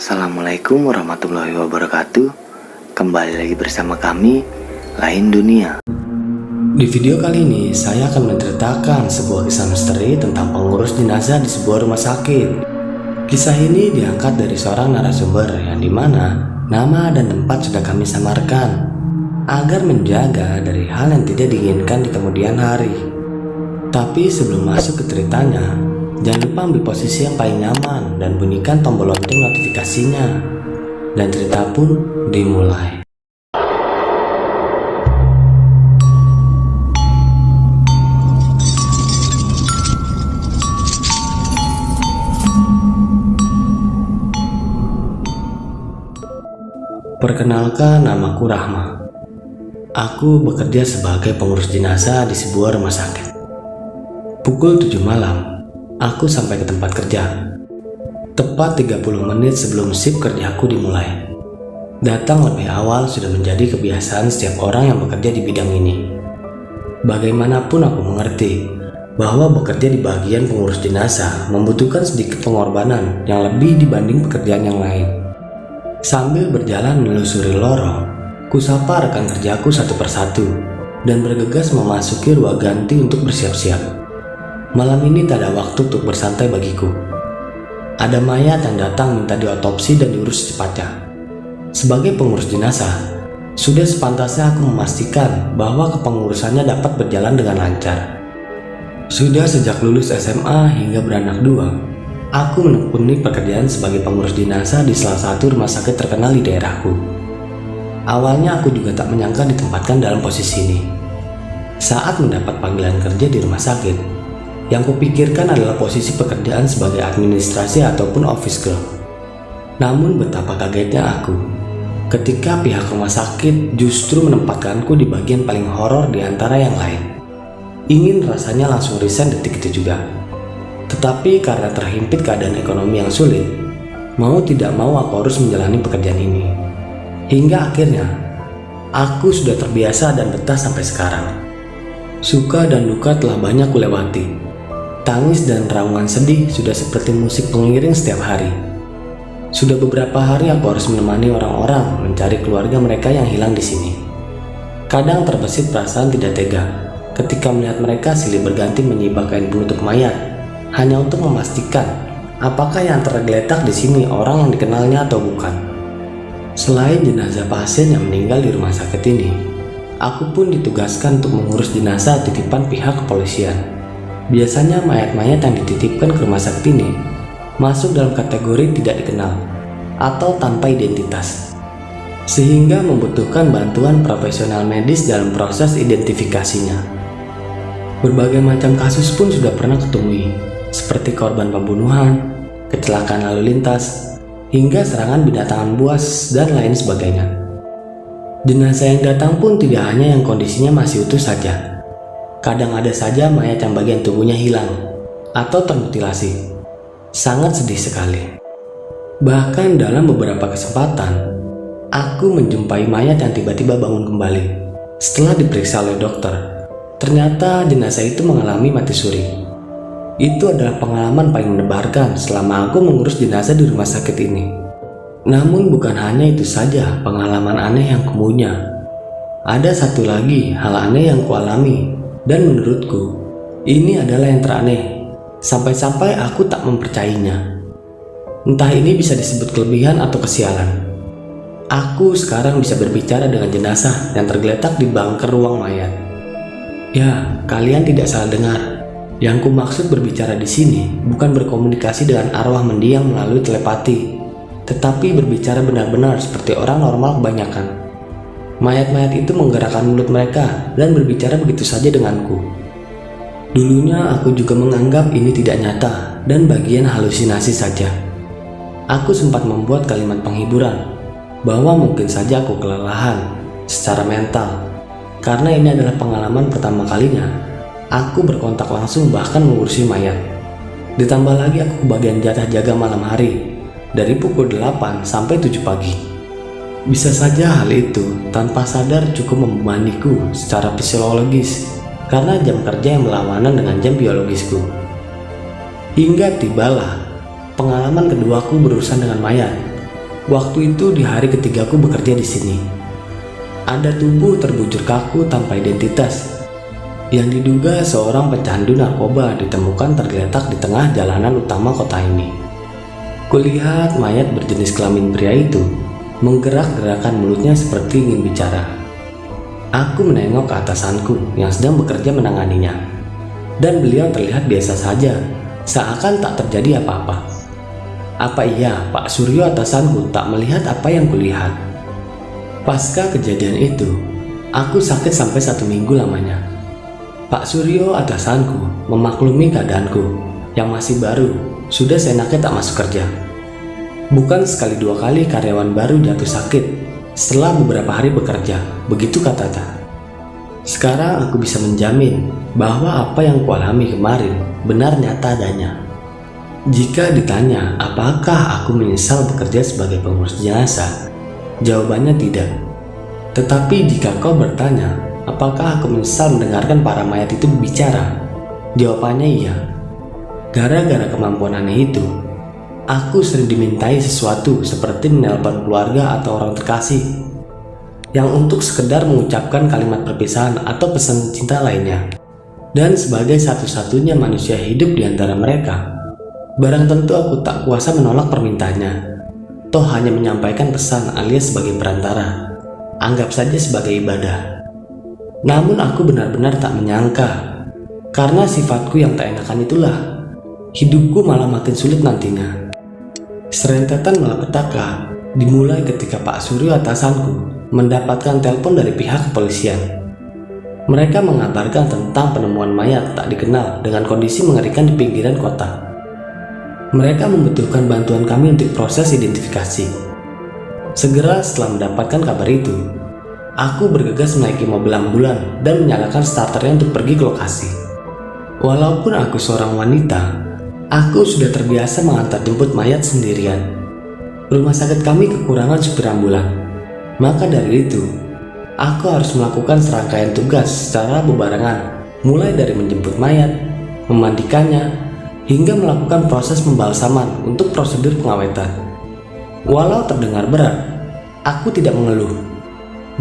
Assalamualaikum warahmatullahi wabarakatuh. Kembali lagi bersama kami, Lain Dunia. Di video kali ini saya akan menceritakan sebuah kisah misteri tentang pengurus jenazah di sebuah rumah sakit. Kisah ini diangkat dari seorang narasumber yang dimana nama dan tempat sudah kami samarkan agar menjaga dari hal yang tidak diinginkan di kemudian hari. Tapi sebelum masuk ke ceritanya, jangan lupa ambil posisi yang paling nyaman dan bunyikan tombol lonceng notifikasinya. Dan cerita pun dimulai. Perkenalkan, namaku Rahma. Aku bekerja sebagai pengurus jenazah di sebuah rumah sakit. Pukul 7 malam, aku sampai ke tempat kerja. Tepat 30 menit sebelum shift kerjaku dimulai. Datang lebih awal sudah menjadi kebiasaan setiap orang yang bekerja di bidang ini. Bagaimanapun aku mengerti bahwa bekerja di bagian pengurus jenazah membutuhkan sedikit pengorbanan yang lebih dibanding pekerjaan yang lain. Sambil berjalan menelusuri lorong, kusapa rekan kerjaku satu persatu dan bergegas memasuki ruang ganti untuk bersiap-siap. Malam ini tak ada waktu untuk bersantai bagiku. Ada mayat yang datang minta diotopsi dan diurus secepatnya. Sebagai pengurus jenazah, sudah sepantasnya aku memastikan bahwa kepengurusannya dapat berjalan dengan lancar. Sudah sejak lulus SMA hingga beranak dua, aku menekuni pekerjaan sebagai pengurus jenazah di salah satu rumah sakit terkenal di daerahku. Awalnya aku juga tak menyangka ditempatkan dalam posisi ini. Saat mendapat panggilan kerja di rumah sakit, yang kupikirkan adalah posisi pekerjaan sebagai administrasi ataupun office girl. Namun betapa kagetnya aku ketika pihak rumah sakit justru menempatkanku di bagian paling horor di antara yang lain. Ingin rasanya langsung resign detik itu juga. Tetapi karena terhimpit keadaan ekonomi yang sulit, mau tidak mau aku harus menjalani pekerjaan ini. Hingga akhirnya, aku sudah terbiasa dan betah sampai sekarang. Suka dan duka telah banyak kulewati. Tangis dan raungan sedih sudah seperti musik pengiring setiap hari. Sudah beberapa hari aku harus menemani orang-orang mencari keluarga mereka yang hilang di sini. Kadang terbesit perasaan tidak tega ketika melihat mereka silih berganti menyibak kain penutup mayat hanya untuk memastikan apakah yang tergeletak di sini orang yang dikenalnya atau bukan. Selain jenazah pasien yang meninggal di rumah sakit ini, aku pun ditugaskan untuk mengurus jenazah titipan pihak kepolisian. Biasanya mayat-mayat yang dititipkan ke rumah sakit ini masuk dalam kategori tidak dikenal atau tanpa identitas, sehingga membutuhkan bantuan profesional medis dalam proses identifikasinya. Berbagai macam kasus pun sudah pernah kutemui, seperti korban pembunuhan, kecelakaan lalu lintas, hingga serangan binatang buas dan lain sebagainya. Jenazah yang datang pun tidak hanya yang kondisinya masih utuh saja. Kadang ada saja mayat yang bagian tubuhnya hilang atau termutilasi. Sangat sedih sekali. Bahkan dalam beberapa kesempatan, aku menjumpai mayat yang tiba-tiba bangun kembali setelah diperiksa oleh dokter. Ternyata jenazah itu mengalami mati suri. Itu adalah pengalaman paling mendebarkan selama aku mengurus jenazah di rumah sakit ini. Namun bukan hanya itu saja pengalaman aneh yang kupunya. Ada satu lagi hal aneh yang kualami. Dan menurutku, ini adalah yang teraneh, sampai-sampai aku tak mempercayainya. Entah ini bisa disebut kelebihan atau kesialan. Aku sekarang bisa berbicara dengan jenazah yang tergeletak di bangker ruang mayat. Ya, kalian tidak salah dengar. Yang ku maksud berbicara di sini bukan berkomunikasi dengan arwah mendiang melalui telepati, tetapi berbicara benar-benar seperti orang normal kebanyakan. Mayat-mayat itu menggerakkan mulut mereka dan berbicara begitu saja denganku. Dulunya aku juga menganggap ini tidak nyata dan bagian halusinasi saja. Aku sempat membuat kalimat penghiburan bahwa mungkin saja aku kelelahan secara mental, karena ini adalah pengalaman pertama kalinya aku berkontak langsung bahkan mengurusi mayat. Ditambah lagi aku kebagian jatah jaga malam hari dari pukul 8 sampai 7 pagi. Bisa saja hal itu tanpa sadar cukup membebaniku secara fisiologis karena jam kerja yang berlawanan dengan jam biologisku. Hingga tibalah pengalaman keduaku berurusan dengan mayat. Waktu itu di hari ketigaku bekerja di sini. Ada tubuh terbujur kaku tanpa identitas yang diduga seorang pecandu narkoba ditemukan tergeletak di tengah jalanan utama kota ini. Kulihat mayat berjenis kelamin pria itu menggerak-gerakan mulutnya seperti ingin bicara. Aku menengok ke atasanku yang sedang bekerja menanganinya, dan beliau terlihat biasa saja, seakan tak terjadi apa-apa. Apa iya Pak Suryo atasanku tak melihat apa yang kulihat? Pasca kejadian itu, aku sakit sampai 1 minggu lamanya. Pak Suryo atasanku memaklumi keadaanku yang masih baru, sudah seenaknya tak masuk kerja. Bukan sekali 2 kali karyawan baru jatuh sakit setelah beberapa hari bekerja, begitu katanya. Sekarang aku bisa menjamin bahwa apa yang kualami kemarin benar nyata adanya. Jika ditanya apakah aku menyesal bekerja sebagai pengurus jenazah, jawabannya tidak. Tetapi jika kau bertanya apakah aku menyesal mendengarkan para mayat itu berbicara, jawabannya iya. Gara-gara kemampuan aneh itu, aku sering dimintai sesuatu seperti menelpon keluarga atau orang terkasih yang untuk sekedar mengucapkan kalimat perpisahan atau pesan cinta lainnya. Dan sebagai satu-satunya manusia hidup di antara mereka, barang tentu aku tak kuasa menolak permintaannya. Toh hanya menyampaikan pesan alias sebagai perantara, anggap saja sebagai ibadah. Namun aku benar-benar tak menyangka, karena sifatku yang tak enakan itulah, hidupku malah makin sulit nantinya. Serentetan malapetaka dimulai ketika Pak Suryo atasanku mendapatkan telepon dari pihak kepolisian. Mereka mengabarkan tentang penemuan mayat tak dikenal dengan kondisi mengerikan di pinggiran kota. Mereka membutuhkan bantuan kami untuk proses identifikasi. Segera setelah mendapatkan kabar itu, aku bergegas menaiki mobil ambulan dan menyalakan starternya untuk pergi ke lokasi. Walaupun aku seorang wanita, aku sudah terbiasa mengantar jemput mayat sendirian. Rumah sakit kami kekurangan supir ambulan. Maka dari itu, aku harus melakukan serangkaian tugas secara bebarengan, mulai dari menjemput mayat, memandikannya, hingga melakukan proses pembalsaman untuk prosedur pengawetan. Walau terdengar berat, aku tidak mengeluh.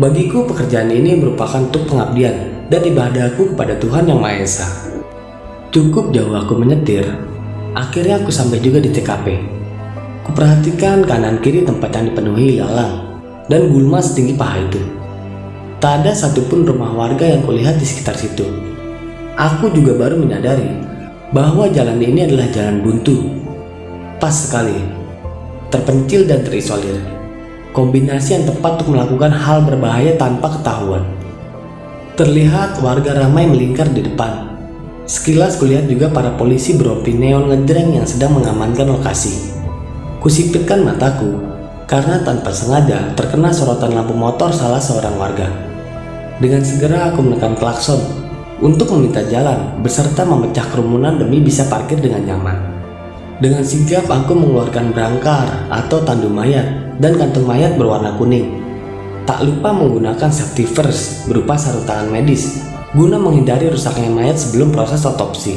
Bagiku pekerjaan ini merupakan untuk pengabdian dan ibadahku kepada Tuhan Yang Maha Esa. Cukup jauh aku menyetir, akhirnya aku sampai juga di TKP. Kuperhatikan kanan kiri tempat yang dipenuhi ilalang dan gulma setinggi paha itu. Tak ada satupun rumah warga yang kulihat di sekitar situ. Aku juga baru menyadari bahwa jalan ini adalah jalan buntu. Pas sekali, terpencil dan terisolir. Kombinasi yang tepat untuk melakukan hal berbahaya tanpa ketahuan. Terlihat warga ramai melingkar di depan. Sekilas kulihat juga para polisi berompi neon ngejreng yang sedang mengamankan lokasi. Kusipitkan mataku karena tanpa sengaja terkena sorotan lampu motor salah seorang warga. Dengan segera aku menekan klakson untuk meminta jalan beserta memecah kerumunan demi bisa parkir dengan nyaman. Dengan sigap aku mengeluarkan brangkar atau tandu mayat dan kantung mayat berwarna kuning. Tak lupa menggunakan safety first berupa sarung tangan medis guna menghindari rusaknya mayat sebelum proses otopsi.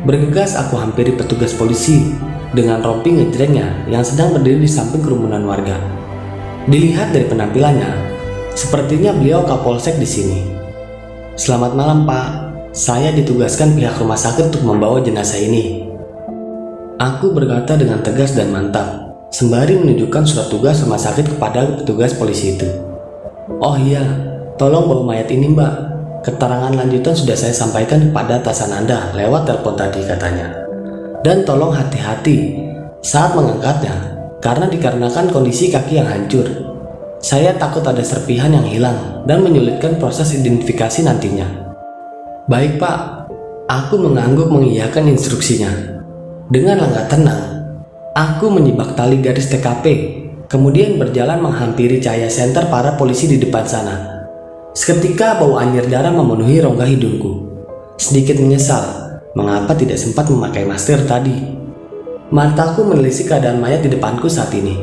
Bergegas aku hampiri petugas polisi dengan rompi ngejrengnya yang sedang berdiri di samping kerumunan warga. Dilihat dari penampilannya, sepertinya beliau kapolsek di sini. "Selamat malam Pak, saya ditugaskan pihak rumah sakit untuk membawa jenazah ini." Aku berkata dengan tegas dan mantap, sembari menunjukkan surat tugas rumah sakit kepada petugas polisi itu. "Oh iya, tolong bawa mayat ini Mbak. Keterangan lanjutan sudah saya sampaikan kepada atasan Anda lewat telepon tadi," katanya. "Dan tolong hati-hati saat mengangkatnya, karena dikarenakan kondisi kaki yang hancur. Saya takut ada serpihan yang hilang dan menyulitkan proses identifikasi nantinya." "Baik Pak," Aku mengangguk mengiyakan instruksinya. Dengan langkah tenang, aku menyibak tali garis TKP, kemudian berjalan menghampiri cahaya senter para polisi di depan sana. Seketika bau anyir darah memenuhi rongga hidungku. Sedikit menyesal mengapa tidak sempat memakai masker tadi. Mataku menelisik keadaan mayat di depanku saat ini.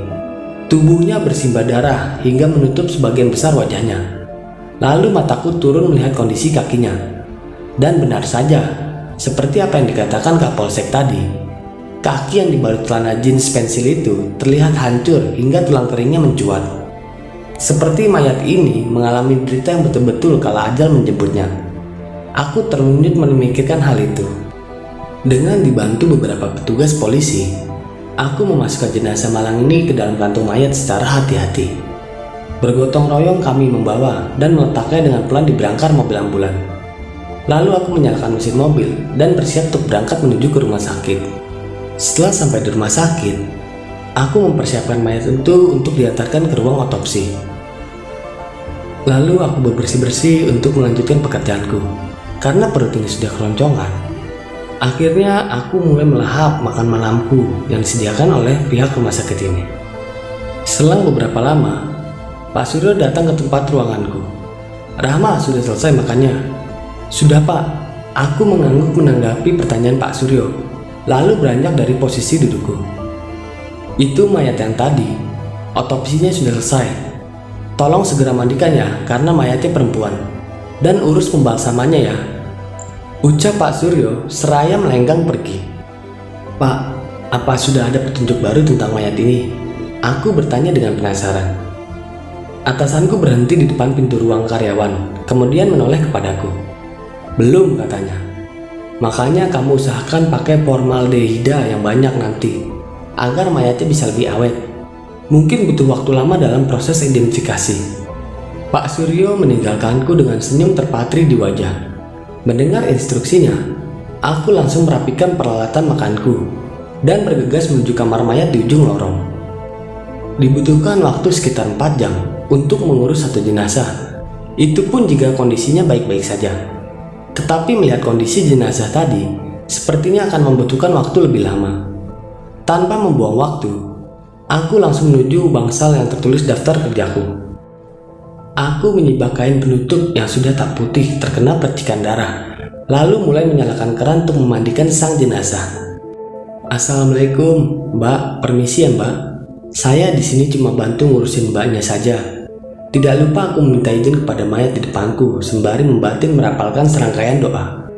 Tubuhnya bersimbah darah hingga menutup sebagian besar wajahnya. Lalu mataku turun melihat kondisi kakinya. Dan benar saja, seperti apa yang dikatakan Kapolsek tadi, kaki yang dibalut celana jeans pensil itu terlihat hancur hingga tulang keringnya mencuat. Seperti mayat ini mengalami derita yang betul-betul kala ajal menjemputnya. Aku terlunyut memikirkan hal itu. Dengan dibantu beberapa petugas polisi, aku memasukkan jenazah malang ini ke dalam kantung mayat secara hati-hati. Bergotong royong kami membawa dan meletaknya dengan pelan di belakang mobil ambulan. Lalu aku menyalakan mesin mobil dan bersiap untuk berangkat menuju ke rumah sakit. Setelah sampai di rumah sakit, aku mempersiapkan mayat itu untuk diantarkan ke ruang otopsi. Lalu aku bersih-bersih untuk melanjutkan pekerjaanku. Karena perut ini sudah keroncongan, akhirnya aku mulai melahap makan malamku yang disediakan oleh pihak rumah sakit ini. Selang beberapa lama, Pak Suryo datang ke tempat ruanganku. "Rahma, sudah selesai makannya?" "Sudah, Pak." Aku mengangguk menanggapi pertanyaan Pak Suryo, lalu beranjak dari posisi dudukku. "Itu mayat yang tadi. Otopsinya sudah selesai. Tolong segera mandikannya karena mayatnya perempuan. Dan urus pembalsamannya ya," ucap Pak Suryo seraya melenggang pergi. "Pak, apa sudah ada petunjuk baru tentang mayat ini?" Aku bertanya dengan penasaran. Atasanku berhenti di depan pintu ruang karyawan, kemudian menoleh kepadaku. "Belum," katanya. "Makanya kamu usahakan pakai formaldehida yang banyak nanti, agar mayatnya bisa lebih awet. Mungkin butuh waktu lama dalam proses identifikasi." Pak Suryo meninggalkanku dengan senyum terpatri di wajah. Mendengar instruksinya, aku langsung merapikan peralatan makanku dan bergegas menuju kamar mayat di ujung lorong. Dibutuhkan waktu sekitar 4 jam untuk mengurus satu jenazah. Itu pun jika kondisinya baik-baik saja. Tetapi melihat kondisi jenazah tadi, sepertinya akan membutuhkan waktu lebih lama. Tanpa membuang waktu, aku langsung menuju bangsal yang tertulis daftar kerjaku. Aku menyibak kain penutup yang sudah tak putih terkena percikan darah, lalu mulai menyalakan keran untuk memandikan sang jenazah. "Assalamualaikum, Mbak. Permisi ya, Mbak. Saya di sini cuma bantu ngurusin mbaknya saja." Tidak lupa aku meminta izin kepada mayat di depanku sembari membatin merapalkan serangkaian doa.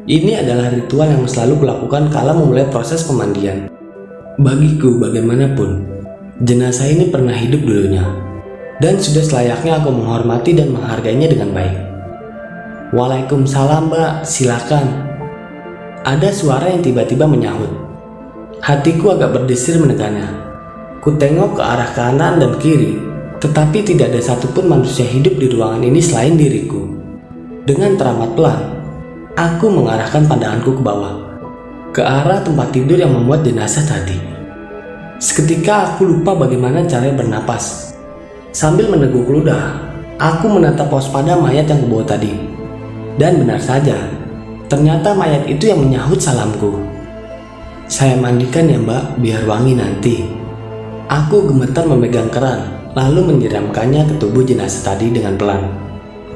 Ini adalah ritual yang selalu kulakukan kala memulai proses pemandian. Bagiku bagaimanapun, jenazah ini pernah hidup dulunya, dan sudah selayaknya aku menghormati dan menghargainya dengan baik. "Waalaikumsalam, Mbak, silakan." Ada suara yang tiba-tiba menyahut. Hatiku agak berdesir mendengarnya. Ku tengok ke arah kanan dan kiri, tetapi tidak ada satupun manusia hidup di ruangan ini selain diriku. Dengan teramat pelan, aku mengarahkan pandanganku ke bawah, ke arah tempat tidur yang memuat jenazah tadi. Seketika aku lupa bagaimana caranya bernapas. Sambil meneguk ludah, aku menatap waspada mayat yang kubawa tadi. Dan benar saja, ternyata mayat itu yang menyahut salamku. "Saya mandikan ya, Mbak, biar wangi nanti." Aku gemetar memegang keran, lalu menyiramkannya ke tubuh jenazah tadi dengan pelan.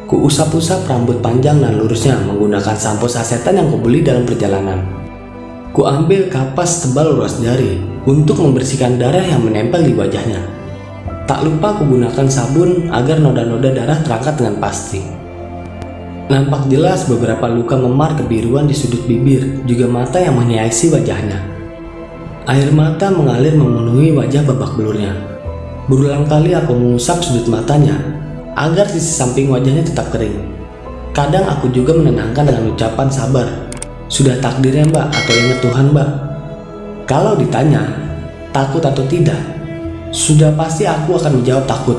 Ku usap-usap rambut panjang dan lurusnya menggunakan sampo sasetan yang kubeli dalam perjalanan. Ku ambil kapas tebal ruas jari untuk membersihkan darah yang menempel di wajahnya. Tak lupa ku gunakan sabun agar noda-noda darah terangkat dengan pasti. Nampak jelas beberapa luka memar kebiruan di sudut bibir, juga mata yang menghiasi wajahnya. Air mata mengalir memenuhi wajah babak belurnya. Berulang kali aku mengusap sudut matanya agar sisi samping wajahnya tetap kering. Kadang aku juga menenangkan dengan ucapan sabar. "Sudah takdirnya, Mbak, atau ingat Tuhan, Mbak?" Kalau ditanya takut atau tidak, sudah pasti aku akan menjawab takut.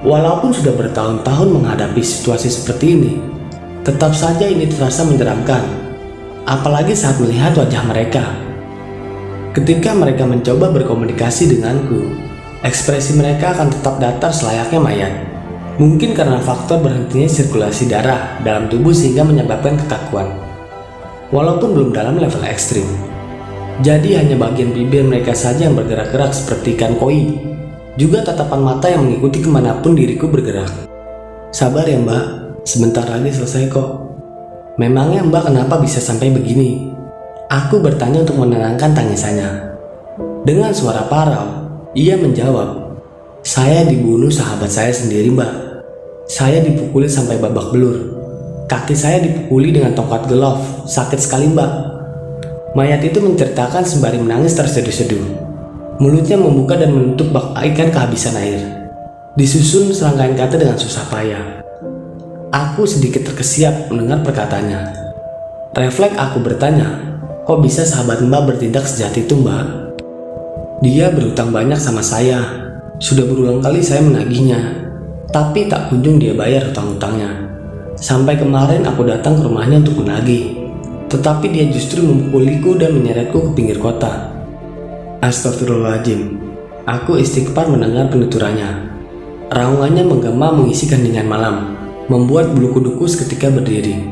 Walaupun sudah bertahun-tahun menghadapi situasi seperti ini, tetap saja ini terasa menyeramkan, apalagi saat melihat wajah mereka. Ketika mereka mencoba berkomunikasi denganku, ekspresi mereka akan tetap datar selayaknya mayat. Mungkin karena faktor berhentinya sirkulasi darah dalam tubuh sehingga menyebabkan kekakuan. walaupun belum dalam level ekstrim. Jadi hanya bagian bibir mereka saja yang bergerak-gerak seperti ikan koi. Juga tatapan mata yang mengikuti kemanapun diriku bergerak. Sabar ya mbak, sebentar lagi selesai kok. Memangnya mbak kenapa bisa sampai begini? Aku bertanya untuk menenangkan tangisannya. Dengan suara parau, ia menjawab, saya dibunuh sahabat saya sendiri mbak. Saya dipukuli sampai babak belur. Kaki saya dipukuli dengan tongkat glove, sakit sekali mbak. Mayat itu menceritakan sembari menangis terseduh-seduh. Mulutnya membuka dan menutup bak ikan kehabisan air. Disusun serangkaian kata dengan susah payah. Aku sedikit terkesiap mendengar perkataannya. Refleks aku bertanya, kok bisa sahabat mbak bertindak sejahat itu mbak? Dia berutang banyak sama saya. Sudah berulang kali saya menagihnya, tapi tak kunjung dia bayar hutang-hutangnya. Sampai kemarin aku datang ke rumahnya untuk menagih, tetapi dia justru memukuliku dan menyeretku ke pinggir kota. Astagfirullahaladzim. Aku istighfar mendengar penuturannya. Raungannya menggema mengisi keheningan malam, membuat bulu kuduku seketika berdiri.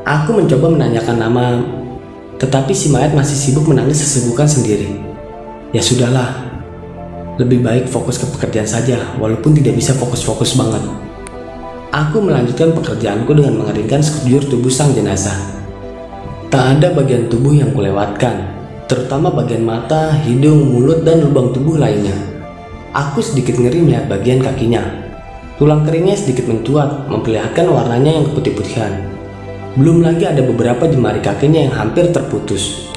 Aku mencoba menanyakan nama, tetapi si mayat masih sibuk menangis sesibukan sendiri. Ya sudahlah, lebih baik fokus ke pekerjaan saja, walaupun tidak bisa fokus-fokus banget. Aku melanjutkan pekerjaanku dengan mengeringkan sekujur tubuh sang jenazah. Tak ada bagian tubuh yang kulewatkan, terutama bagian mata, hidung, mulut, dan lubang tubuh lainnya. Aku sedikit ngeri melihat bagian kakinya. Tulang keringnya sedikit mencuat, memperlihatkan warnanya yang keputih-putihan. Belum lagi ada beberapa jemari kakinya yang hampir terputus.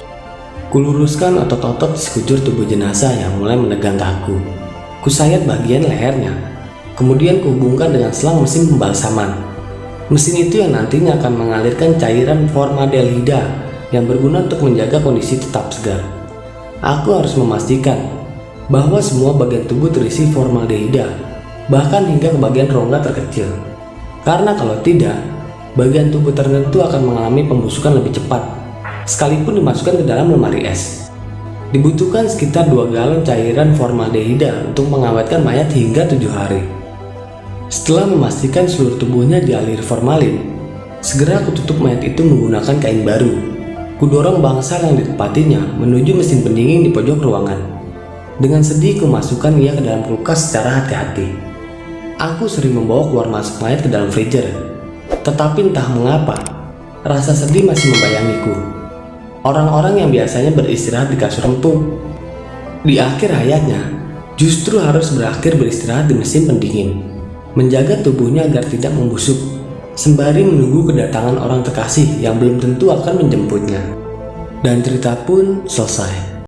Kuluruskan otot-otot di sekujur tubuh jenazah yang mulai menegang kaku. Kusayat bagian lehernya, kemudian kuhubungkan dengan selang mesin pembalsaman. Mesin itu yang nantinya akan mengalirkan cairan formaldehida yang berguna untuk menjaga kondisi tetap segar. Aku harus memastikan bahwa semua bagian tubuh terisi formaldehida, bahkan hingga ke bagian rongga terkecil. Karena kalau tidak, bagian tubuh tertentu akan mengalami pembusukan lebih cepat, sekalipun dimasukkan ke dalam lemari es. Dibutuhkan sekitar 2 galon cairan formaldehida untuk mengawetkan mayat hingga 7 hari. Setelah memastikan seluruh tubuhnya dialiri formalin, segera aku tutup mayat itu menggunakan kain baru. Kudorong bangsal yang ditempatinya menuju mesin pendingin di pojok ruangan. Dengan sedih kumasukkan ia ke dalam kulkas secara hati-hati. Aku sering membawa keluar masuk mayat ke dalam freezer, tetapi entah mengapa rasa sedih masih membayangiku. Orang-orang yang biasanya beristirahat di kasur empuk, di akhir hayatnya justru harus berakhir beristirahat di mesin pendingin, menjaga tubuhnya agar tidak membusuk, sembari menunggu kedatangan orang terkasih yang belum tentu akan menjemputnya. Dan cerita pun selesai.